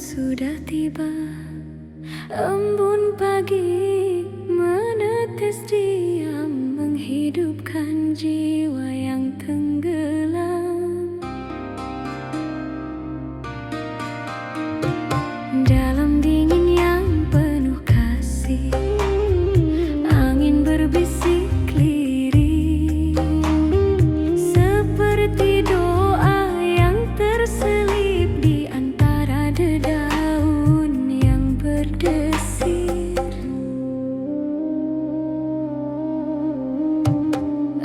sudah tiba. Embun pagi menetes diam, menghidupkan jiwa yang tenggelam. Dalam dingin yang penuh kasih, angin berbisik lirih, seperti doa yang terselip di antara dedaun yang berdesir.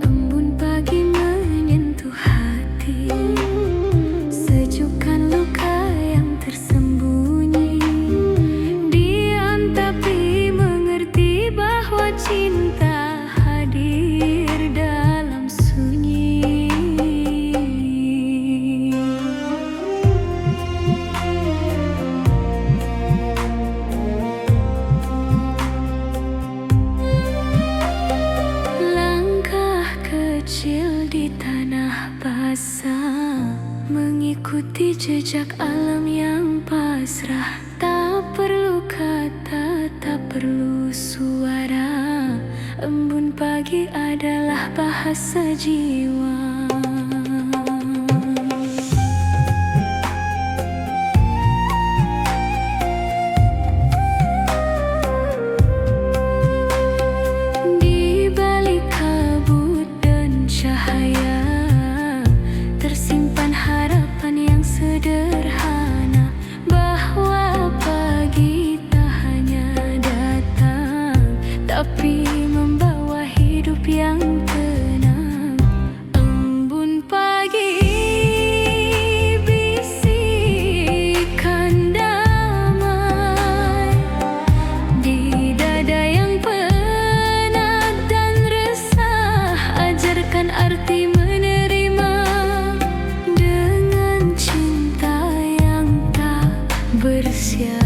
Embun pagi menyentuh hati, sejukkan luka yang tersembunyi. Diam tapi mengerti bahwa cinta hadir dalam sunyi. Langkah kecil di tanah basah, mengikuti jejak alam yang pasrah. Tak perlu kata, tak perlu suara, embun pagi adalah bahasa jiwa. Di balik kabut dan cahaya, tersimpan harapan yang sederhana, bahwa pagi tak hanya datang, tapi membawa hidup yang tenang. Embun pagi bisikan damai di dada yang penat dan resah. Ajarkan arti menerima dengan cinta yang tak bersyarat.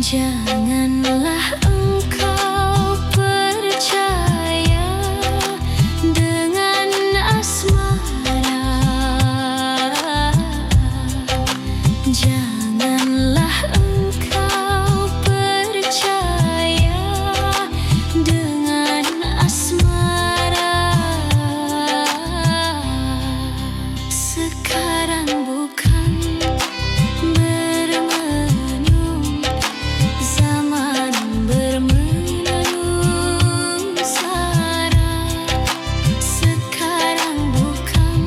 Janganlah engkau percaya dengan asmara. Janganlah engkau percaya dengan asmara. Sekarang bukan bermenung, zaman bermenung sara. Sekarang bukan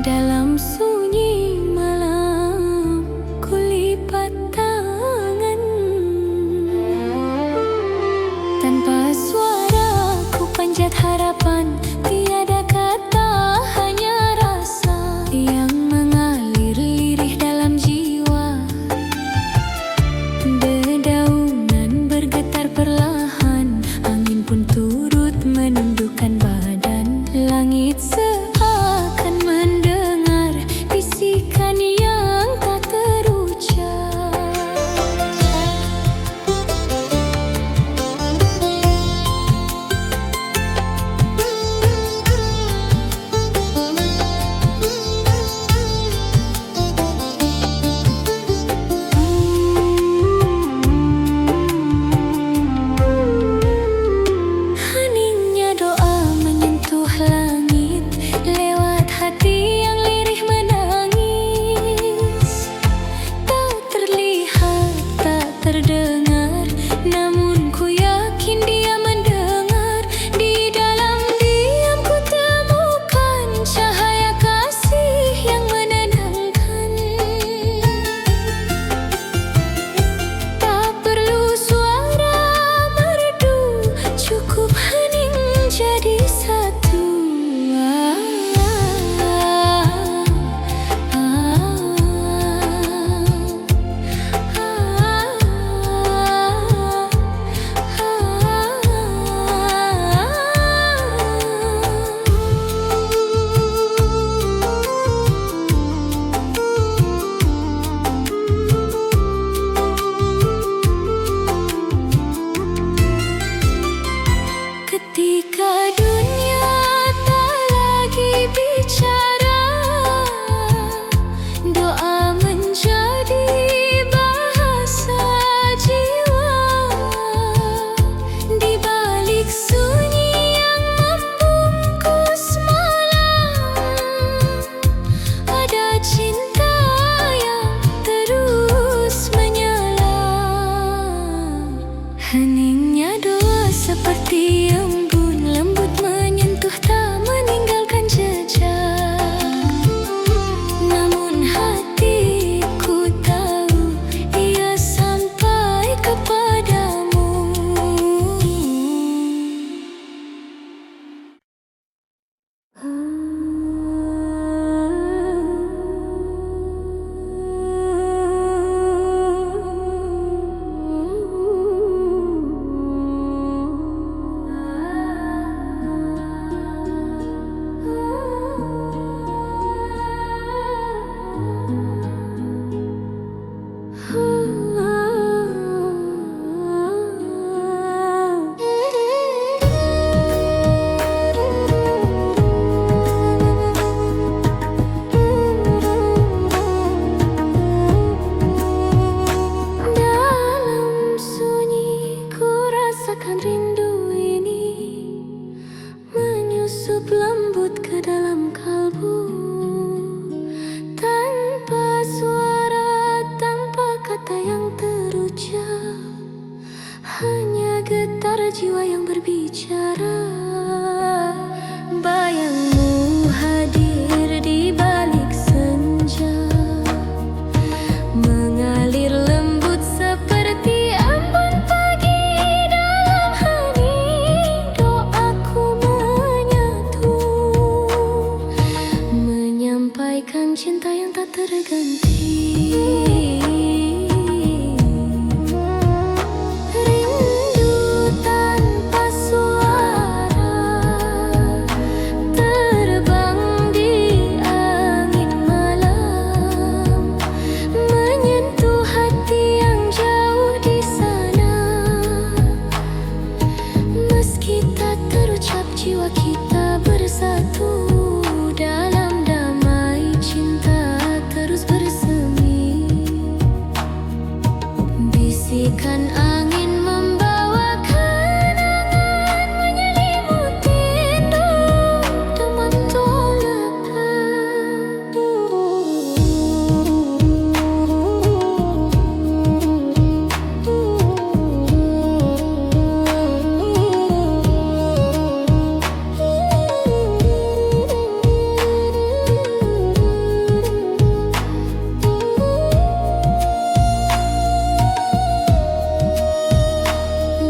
dalam sunyi malam kulipat tangan, tanpa suara ku panjat harapan. Tiada kata, hanya rasa yang mengalir lirih dalam jiwa. Dedaunan bergetar perlahan, angin pun turut menundukkan badan. Langit seakan mendengar bisikan yang tak terucap. Heningnya doa menyentuh langit lewat hati yang lirih menangis. Tak terlihat, tak terdengar, namun ku yakin dia mendengar. Di dalam diam ku temukan cahaya kasih yang menenangkan. Tak perlu suara merdu, cukup hening jadi satu. Ketika dunia tak lagi bicara, doa menjadi bahasa jiwa. Di balik sunyi yang membungkus malam, ada cinta yang terus menyala. Heningnya doa seperti embun lembut cinta yang tak terganti. Rindu tanpa suara, terbang di angin malam, menyentuh hati yang jauh di sana. Meski tak terucap, jiwa kita bersatu. Dalam damai cinta terus bersemi. Bisikan angin membawa kenangan, menyelimuti rindu demam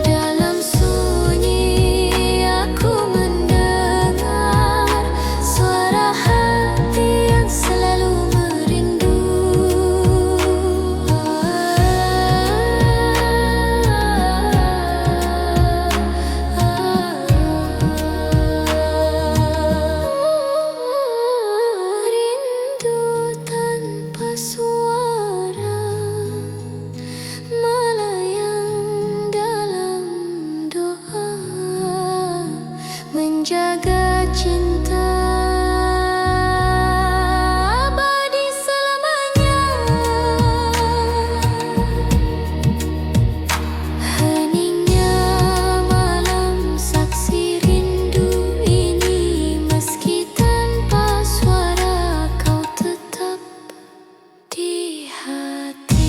Dalam sunyi aku mendengar suara hati yang selalu merindu. Rindu tanpa suara, melayang dalam doa, menjaga cinta abadi selamanya. Heningnya malam saksi rindu ini, meski tanpa suara kau tetap di hati.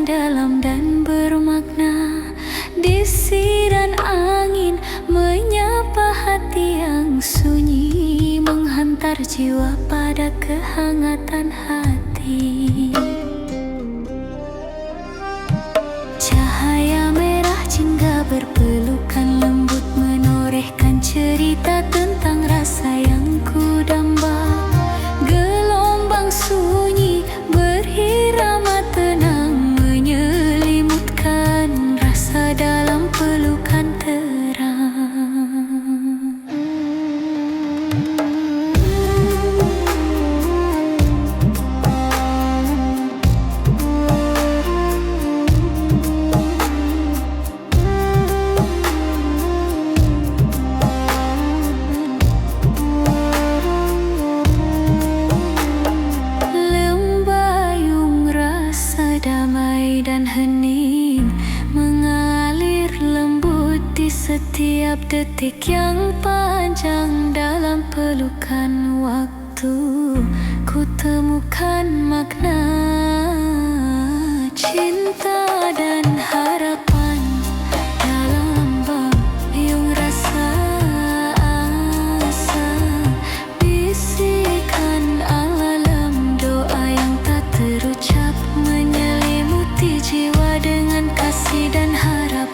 yang dalam dan bermakna. Desiran angin menyapa hati yang sunyi, menghantar jiwa pada kehangatan hati. Cahaya merah jingga berpelukan lembut menorehkan cerita tentang rasa yang kudamba. Gelombang sunyi berirama tenang menyelimutkan rasa dalam pelukan terang. Damai dan hening mengalir lembut di setiap detik yang panjang. Dalam pelukan waktu ku temukan makna cinta dan harapan. Dalam bayung rasa asa, bisikan alam doa yang tak terucap menyelimuti jiwa dengan kasih dan harap.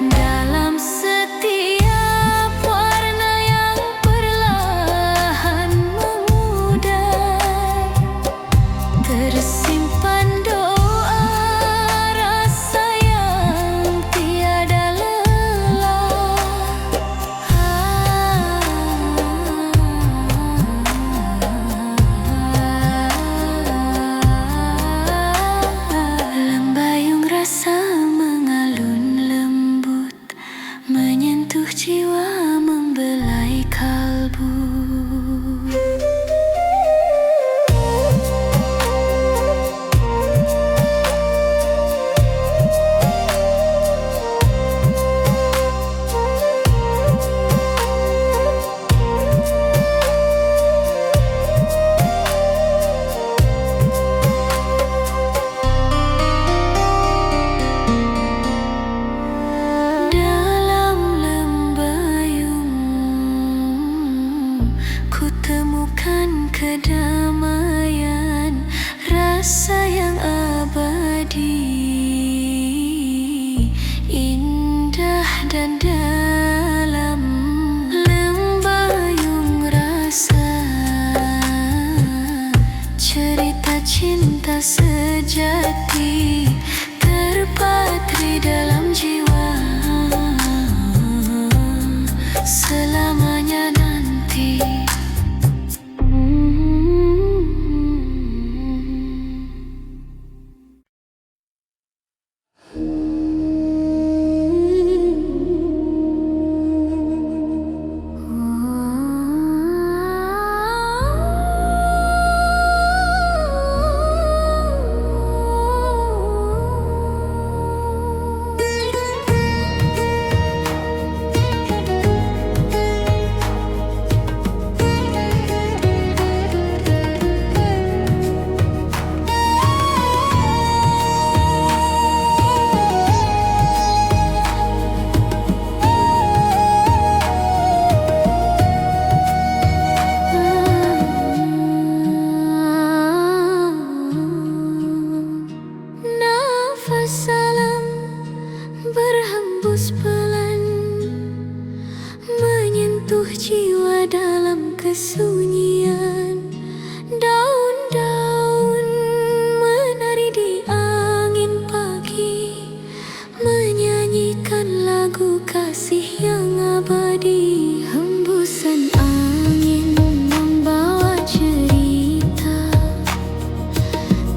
Dalam setiap warna yang perlahan memudar, tersimpan doa rasa yang tiada lelah. Lembayung rasa mengalun lembut, menyentuh jiwa, membelai kalbu. Dalam lembayung ku temukan kedamaian, rasa yang abadi, indah dan dalam. Lembayung rasa cerita cinta sejati terpatri dalam jiwa selamanya nanti. Nafas alam berhembus pelan, menyentuh jiwa dalam kesunyian. Daun-daun menari di angin pagi, menyanyikan lagu kasih yang abadi. Hembusan angin membawa cerita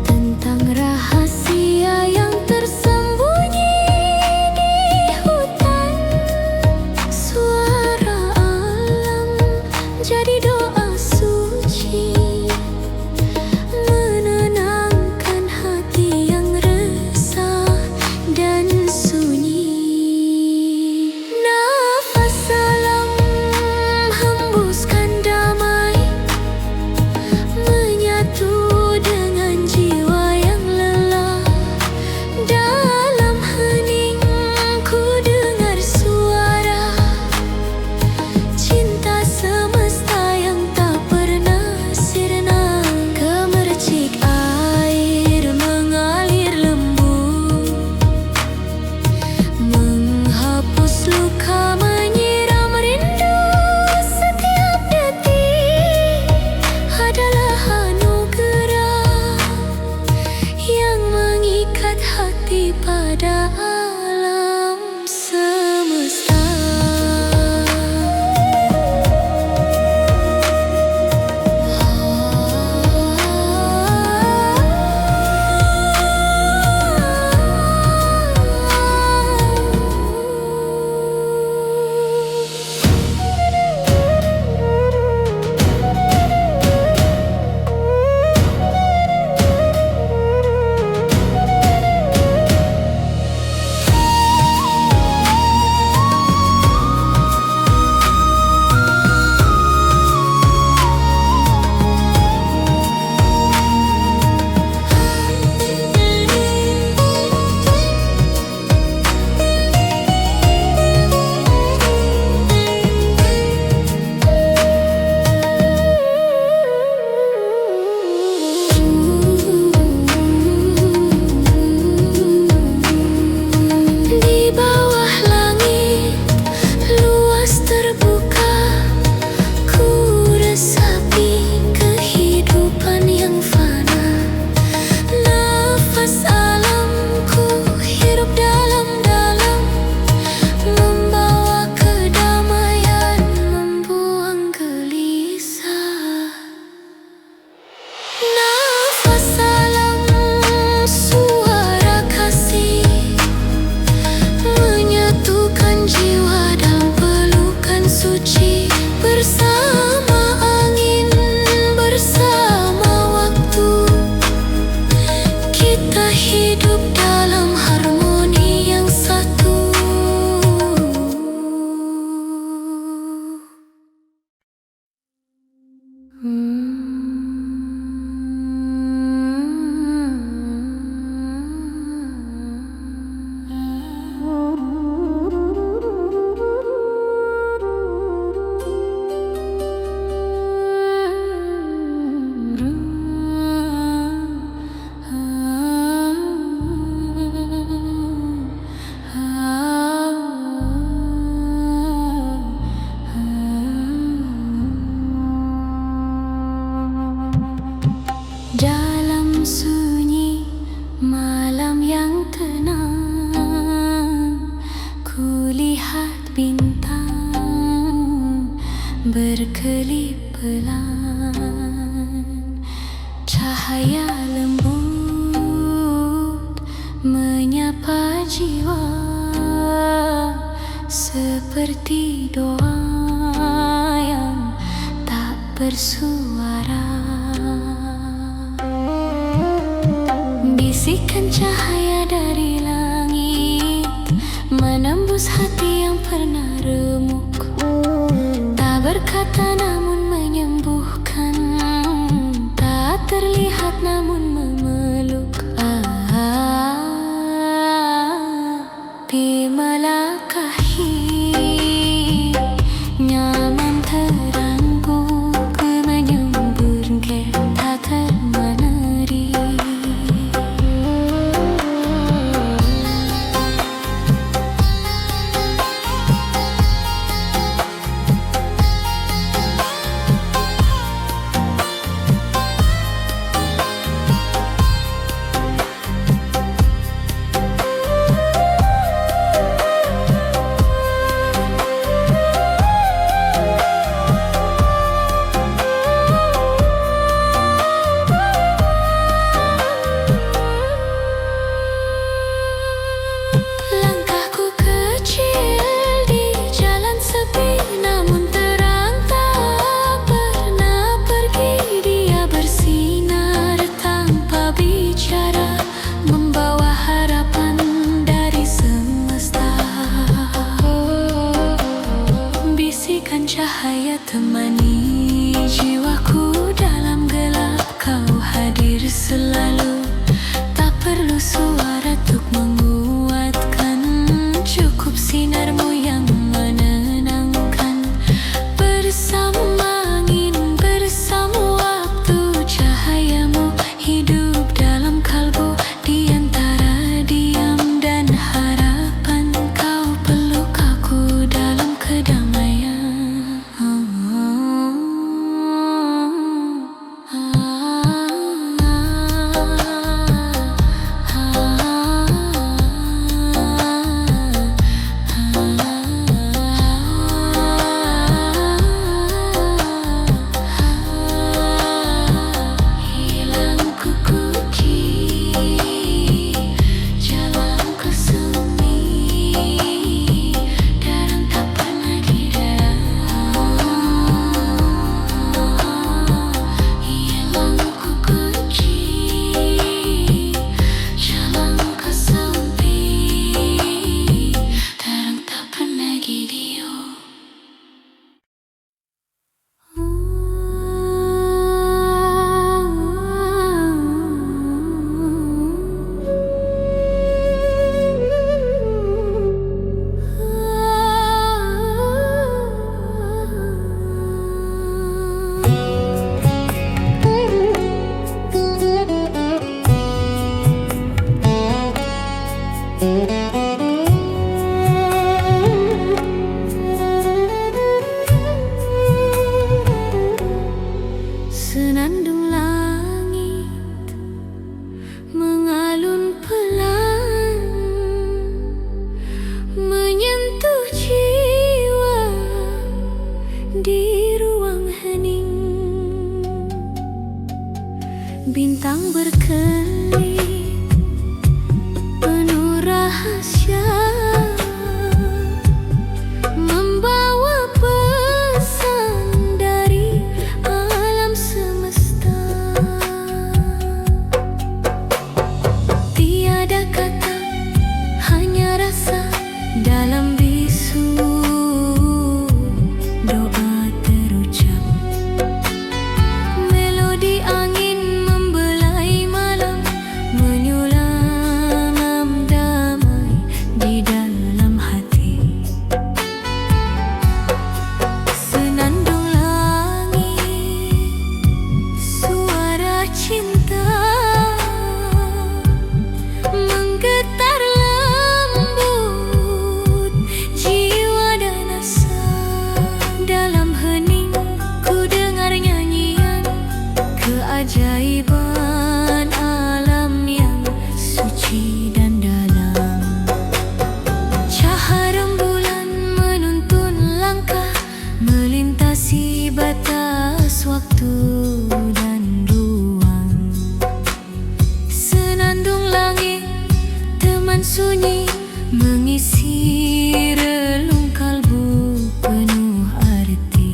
tentang rahasia yang tersembunyi di hutan. Suara alam jadi doa hati pada alam semesta. Dalam sunyi malam yang tenang, kulihat bintang berkelip pelan. Cahaya lembut menyapa jiwa, seperti doa yang tak bersuara. Bisikan cahaya dari langit menembus hati yang pernah remuk, tak berkata namun menyembuhkan, tak terlihat namun memeluk. Di melangkahi nyaman terangkuk, menyembur tak termeneri. Cahaya temani jiwaku dalam gelap, kau hadir selalu, tak perlu suara untuk menguatkan, cukup sinarmu yang menenangkan. Bersama angin, bersama waktu, cahayamu hidup dalam kalbu, di antara diam dan harapan, kau peluk aku dalam kedamaian. dalam bisu doa terucap. Melodi angin membelai malam, menyulam damai di dalam hati. Senandung langit, suara cinta menggetar lembut jiwa dan asa. Dalam hening ku dengar nyanyian keajaiban alam yang suci dan dalam. Cahaya rembulan menuntun langkah, melintasi batas waktu dan ruang. Senandung langit, teman sunyi, mengisi relung kalbu penuh arti.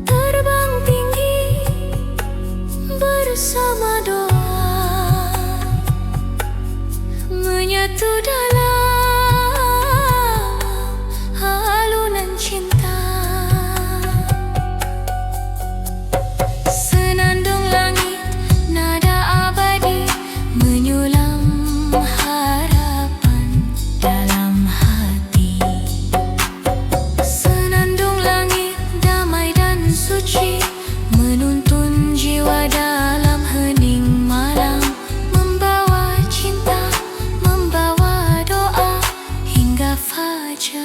Terbang tinggi bersama doa, menyatu dalam alunan cinta. Senandung langit, nada abadi, menyulam harapan dalam hati. Senandung langit, damai dan suci, menuntun jiwa dalam hening malam, membawa cinta, membawa doa hingga fajar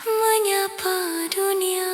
menyapa dunia.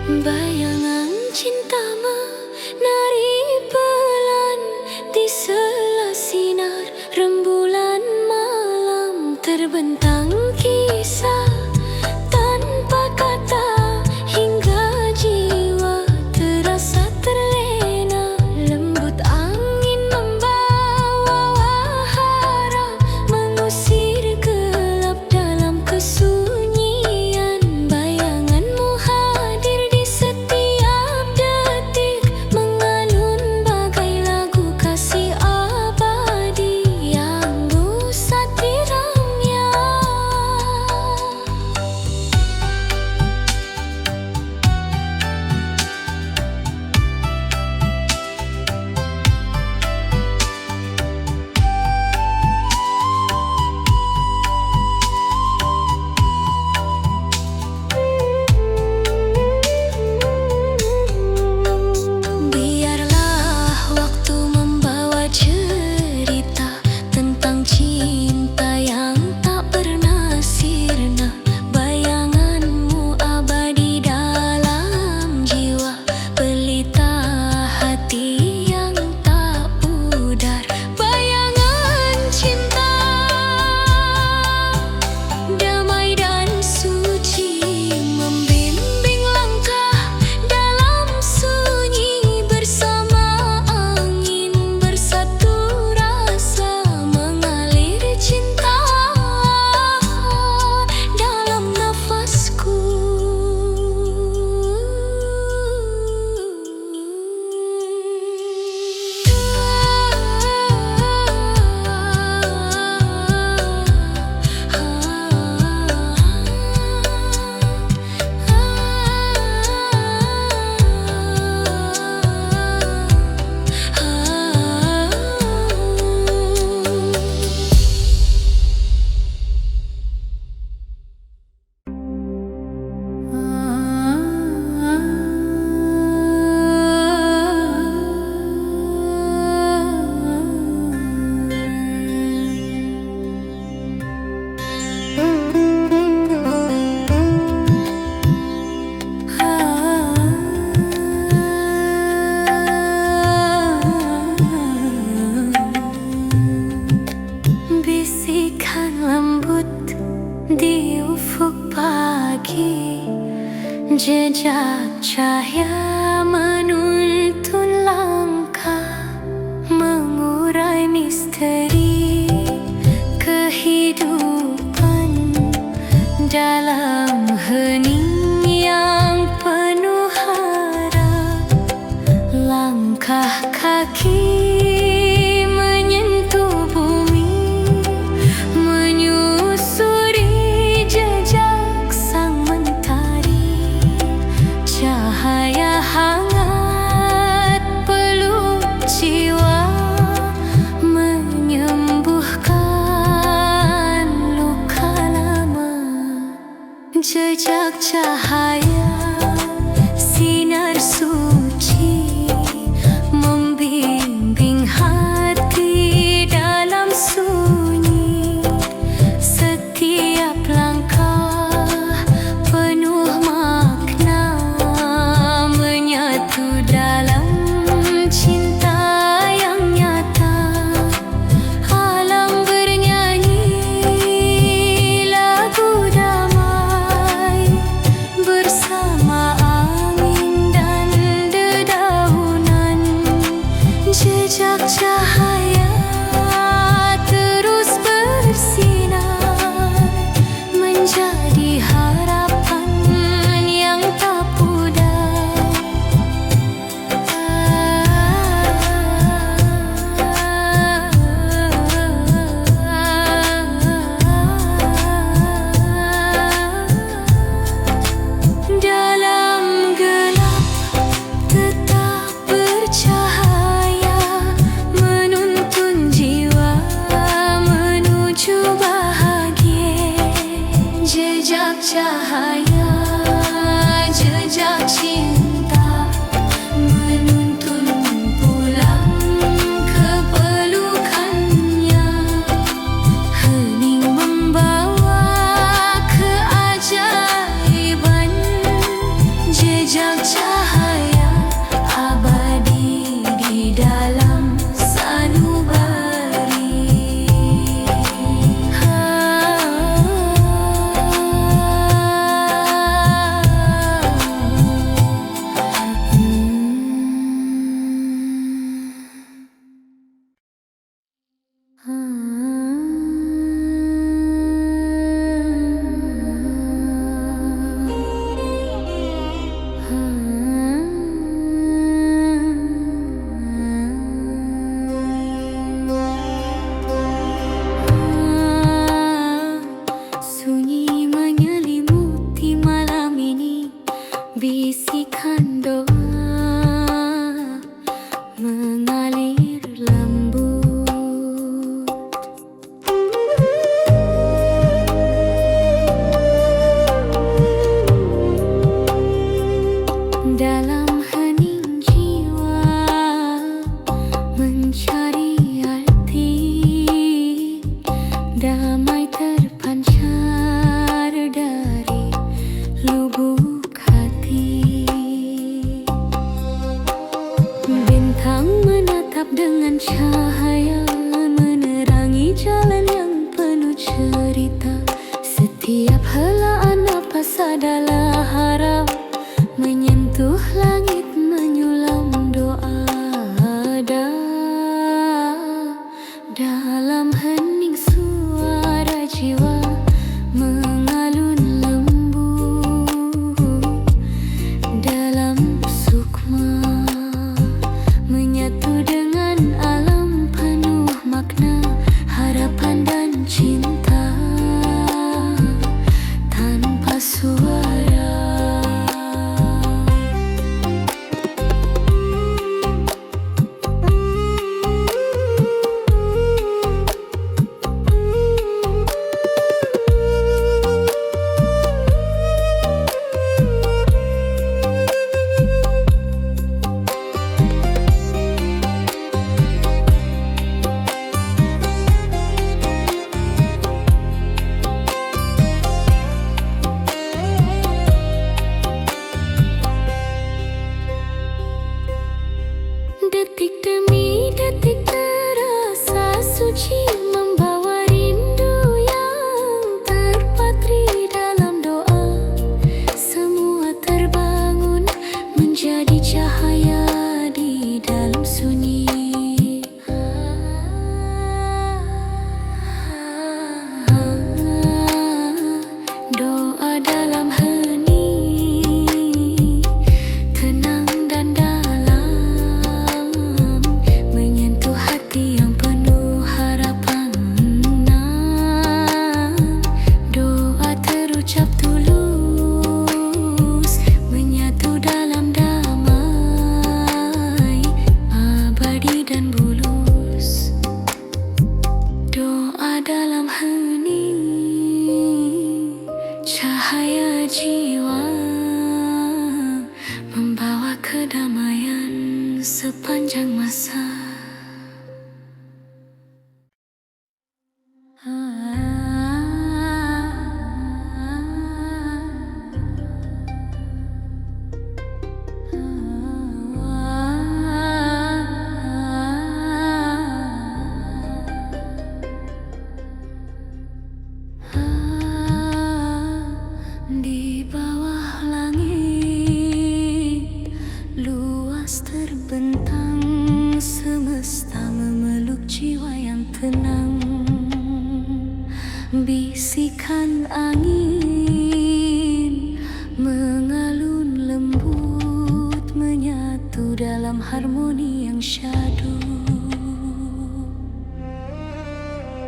Bayangan cinta menari pelan di sela sinar rembulan malam. Terbentang kisah tanpa kata hingga jiwa terasa terlena. Lembut angin membawa harap, mengusir gelap dalam kesunyian. Bayanganmu hadir di setiap detik, mengalun bagai lagu kasih abadi yang Jejak cahaya menuntun langkah, mengurai misteri kehidupan dalam hening yang penuh harap. Langkah kaki menyentuh bumi, menyusuri jejak sang mentari. Cahaya hangat peluk jiwa, menyembuhkan luka lama. Jejak cahaya, sinar suci, membimbing hati dalam sunyi. Setiap langkah penuh makna, menyatu dalam cinta yang nyata. Alam bernyanyi lagu damai bersama angin dan dedaunan. Jejak cahaya terus bersinar, menjadi harapan yang tak pudar. Dalam gelap tetap bercahaya, menuntun jiwa menuju bahagia. Jejak cahaya, jejak cinta, menuntun pulang ke pelukannya. Hening membawa keajaiban. Jejak cahaya abadi di dalam sanubari. Sunyi menyelimuti malam ini, bisikan doa mengalir lembut. Dalam hening jiwa mencari arti, damai terpancar dari lubuk hati. Bintang menatap dengan cahaya, menerangi jalan yang penuh cerita. Setiap helaan napas adalah harap, menyentuh langit menyulam doa. Dalam hening suara jiwa mengalun lembut. Dalam sukma menyatu dengan alam penuh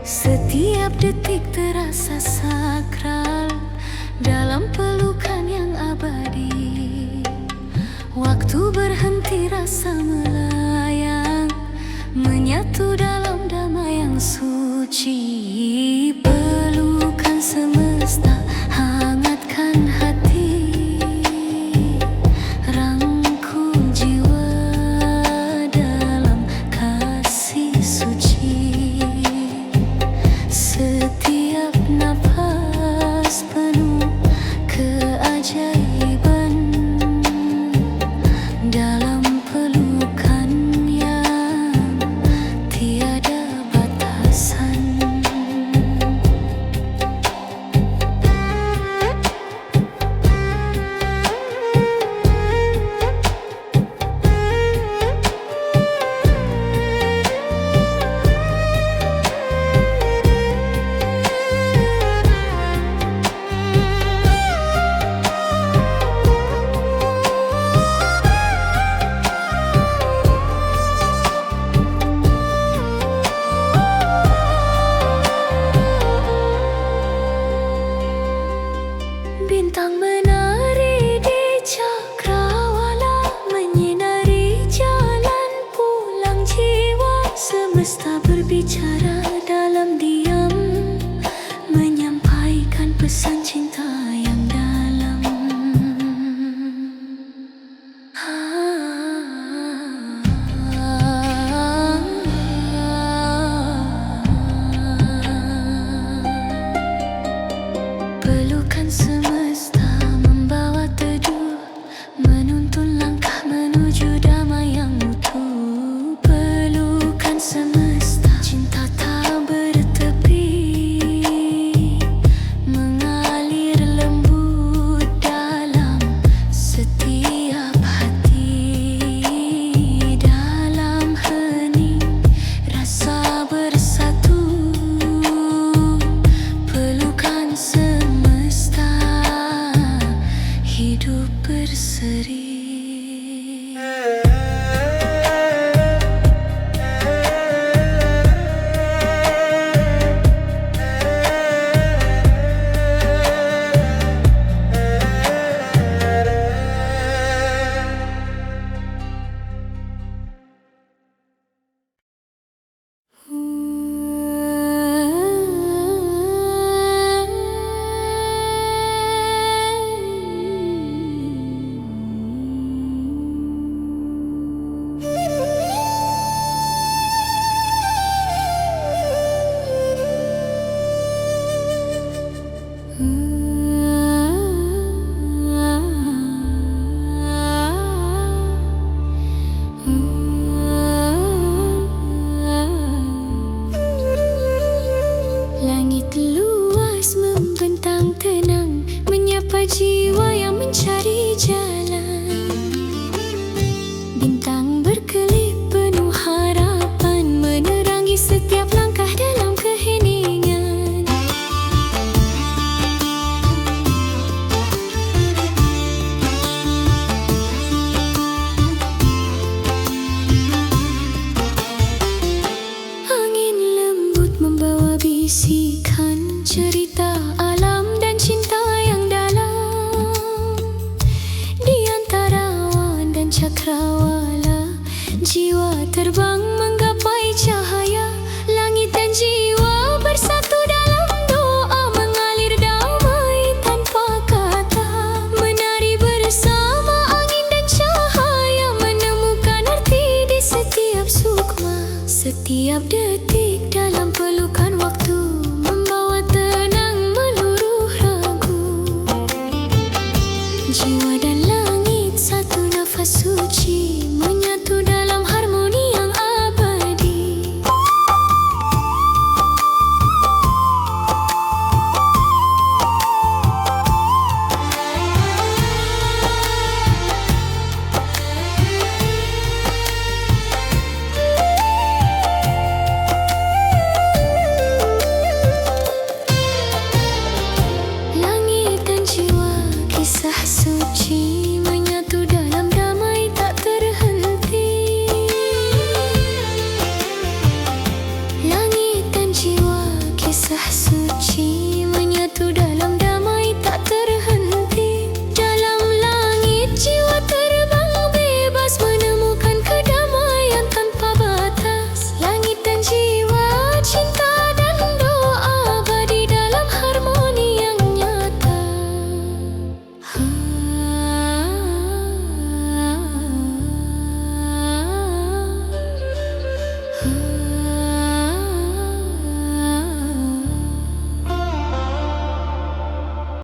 Setiap detik terasa sakral dalam pelukan yang abadi. Waktu berhenti, rasa melayang, menyatu dalam damai yang suci. Pelukan semesta hangatkan hati, rangkul jiwa dalam kasih suci. Setiap napas penuh keajaiban dalam pelukan yang tiada batasan. Bintang menari di cakrawala, menyinari jalan pulang jiwa. Semesta berbicara dalam diam, menyampaikan pesan cinta yang dalam. Pelukan semesta membawa teduh, menuntun langkah menuju damai yang utuh. Pelukan semesta, cinta tak bertepi, mengalir lembut dalam setiap hati. Dalam hening rasa bersatu, pelukan semesta hidup berseri. Langit luas membentang tenang, menyapa jiwa yang mencari jalan. Bintang berkelip penuh harapan, menerangi setiap langkah dalam keheningan. Angin lembut membawa bisikan cerita alam dan cinta yang dalam. Di antara awan dan cakrawala, jiwa terbang menggapai cahaya. Langit dan jiwa bersatu dalam doa, mengalir damai tanpa kata. Menari bersama angin dan cahaya, menemukan arti di setiap sukma. Setiap detik dalam pelukan waktu, membawa tenang meluruh ragu. Jiwa